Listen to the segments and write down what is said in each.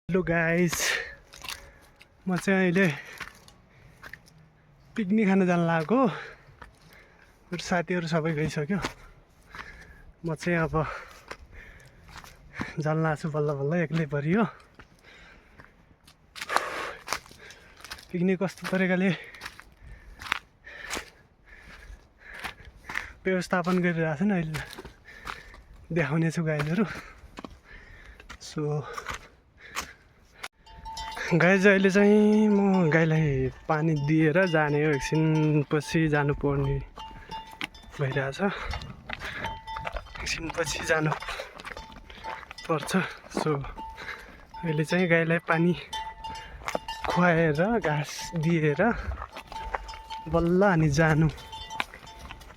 Hello guys, म चाहिँ अहिले पिकनिक खान जान लागेको। मेरो साथीहरू सबै गइसक्यो। म चाहिँ अब जान लाग्छु बल्ल बल्ल, एक्लै परियो। पिकनिक कस्तो तरिकाले व्यवस्थापन गरिरहेको छन् अहिले देखाउने छु गाइजहरू। सो गाई अहिले चाहिँ म गाईलाई पानी दिएर जाने हो। एकछिनपछि जानुपर्ने भइरहेछ। एकछिनपछि जानु पर्छ। सो अहिले चाहिँ गाईलाई पानी खुवाएर घाँस दिएर बल्ल हामी जानु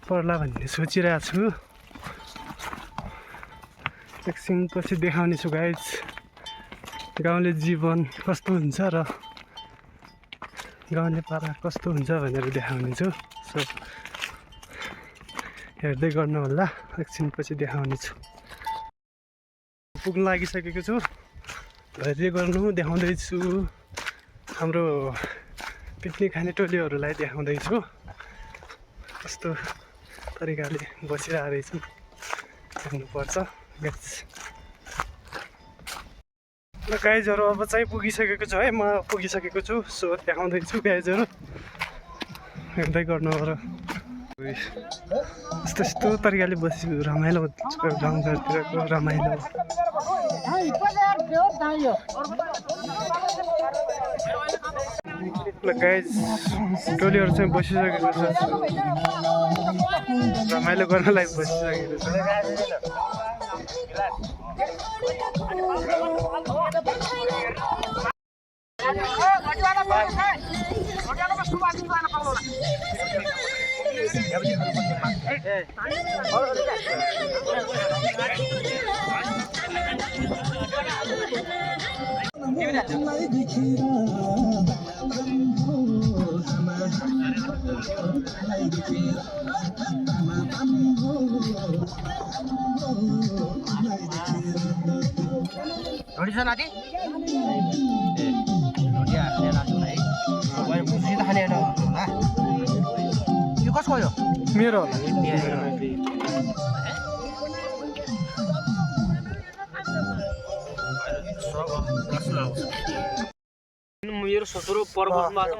पर्ला भन्ने सोचिरहेको छु। एकछिनपछि देखाउने छु गाइज गाउँले जीवन कस्तो हुन्छ र गाउँले पारा कस्तो हुन्छ भनेर देखाउने छु। सो हेर्दै गर्नु होला, एकछिनपछि देखाउने छु। पुग्न लागिसकेको छु, हेर्दै गर्नु, देखाउँदैछु। हाम्रो पिकनिक खाने टोलीहरूलाई देखाउँदैछु कस्तो तरिकाले बसिरहेको रहेछन्, हेर्नुपर्छ गाइज। ल गाइजहरू अब चाहिँ पुगिसकेको छु है, म पुगिसकेको छु। सो देखाउँदैछु गाइजहरू, हेर्दै गर्नु हो र यस्तो यस्तो तरिकाले बसी रमाइलो गाउँघरतिरको रमाइलो। ल गाइज टोलीहरू चाहिँ बसिसकेको छ, रमाइलो गर्नलाई बसिसकेको छ। रोटी छ नाति? रोटी हाल्ने नाति भाइ। मैले मुसित खाने हो। यो कसको हो? मेरो मेरो ससुरो पर्वतमा छ, म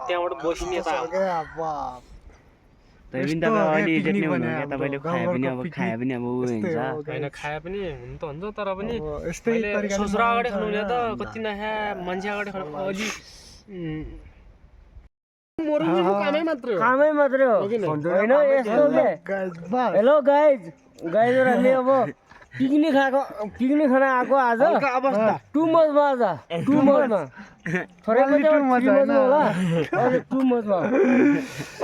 त्यहाँबाट बसिने त होइन। खाए पनि हुनु त हुन्छ, तर पनि ससुरा अगाडि खानु त कति नखा मान्छे अगाडि खानु अलि कामै मात्रै हो होइन यस्तो के। हेलो गाइज, गाइजहरू हामी अब पिकनिक खान आएको आज। टु मचमा आज टु मचमा होला, टु मचमा।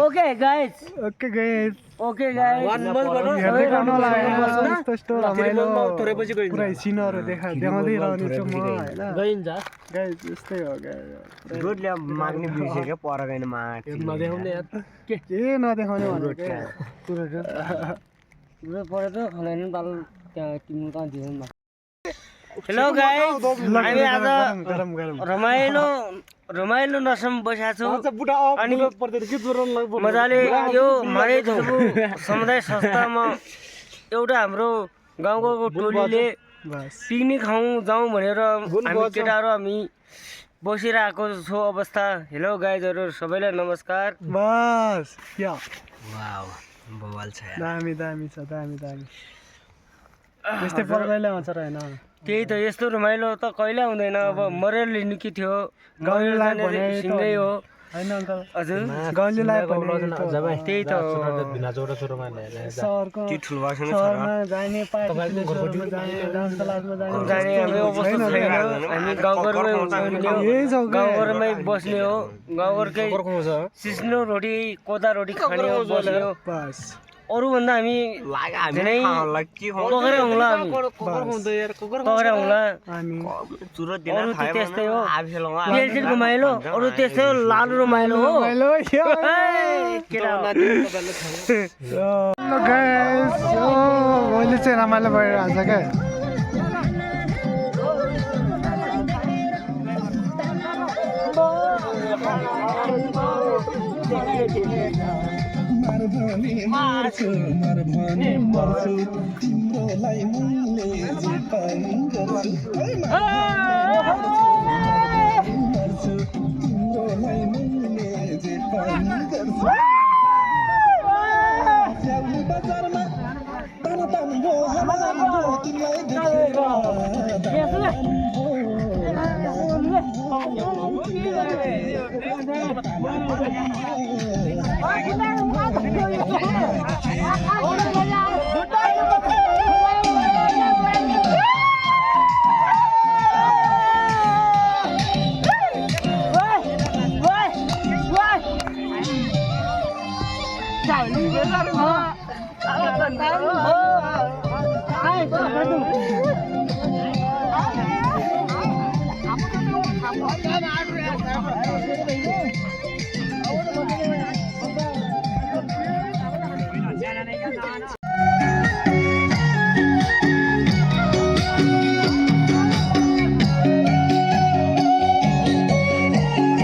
ओके गाइज, ओके गाइज हेर्दै गर्नु होला। यस्तो यस्तो रमाइलो पुरै सिनहरू देखाउँदै रहनेछु म होइन गइन्छ। गाइज यस्तै हो गाइज। रोडले माग्ने बिर्सेको पर गएन माग नदेखाउने यार के नदेखाउने भनेको पऱ्यो त खाना दाल त्यहाँ तिम्रो कहाँ दिनु। हेलो गाइज, हामी आज रमाइलो नसम बसेको छु अनि मजाले यो मारे समुदाय संस्थामा एउटा हाम्रो गाउँको टोलीले पिकनिक जाउँ भनेर हामी केटाहरू हामी बसिरहेको छौँ अवस्था। हेलो गाइजहरू सबैलाई नमस्कार। बस क्या वाउ बवाल छ यार। दामी दामी छ, दामी दामी। यस्तै पर्वले आउँछ र होइन? त्यही त, यस्तो रमाइलो त कहिले आउँदैन। अब मरेर लिनु के थियो, गाउँलेलाई भने सिँगै हो होइन अङ्कल? हजुर गाउँलेलाई भने त्यही त हो। सहरमा जाने पार्टी जाने हाम्रो अवस्था छैन। हामी गाउँघरमै गाउँघरमै बस्ने हो। गाउँघरकै सिस्नो रोटी कोदा रोटी खाने हो, बस्ने हो। अरूभन्दा हामी धेरै पक्रेर हुँला, अरू त्यस्तै हो। बेलसेल रमाइलो, अरू त्यस्तै हो। लालु रमाइलो हो। अहिले चाहिँ रमाइलो भइरहेको छ क्या।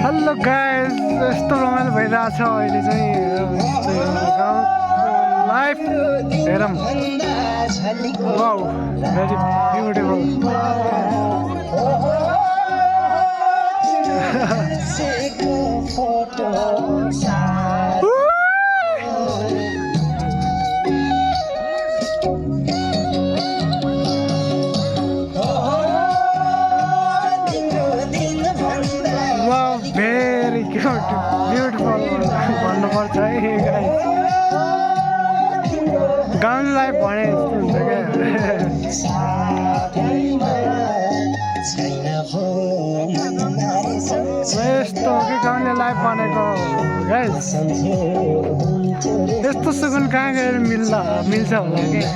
हेलो गाइस, यस्तो रमाइलो भइरहेछ अहिले चाहिँ गाउँको लाइफ हेरौँ। Wow, very beautiful. Very beautiful भन्नुपर्छ है गाइस। गाउँ लाइफ भने जस्तो हुन्छ क्या, यस्तो हो कि गाउँले लाइफ भनेको गाइस। यस्तो सुकुन कहाँ गएर मिल्छ होला क्या।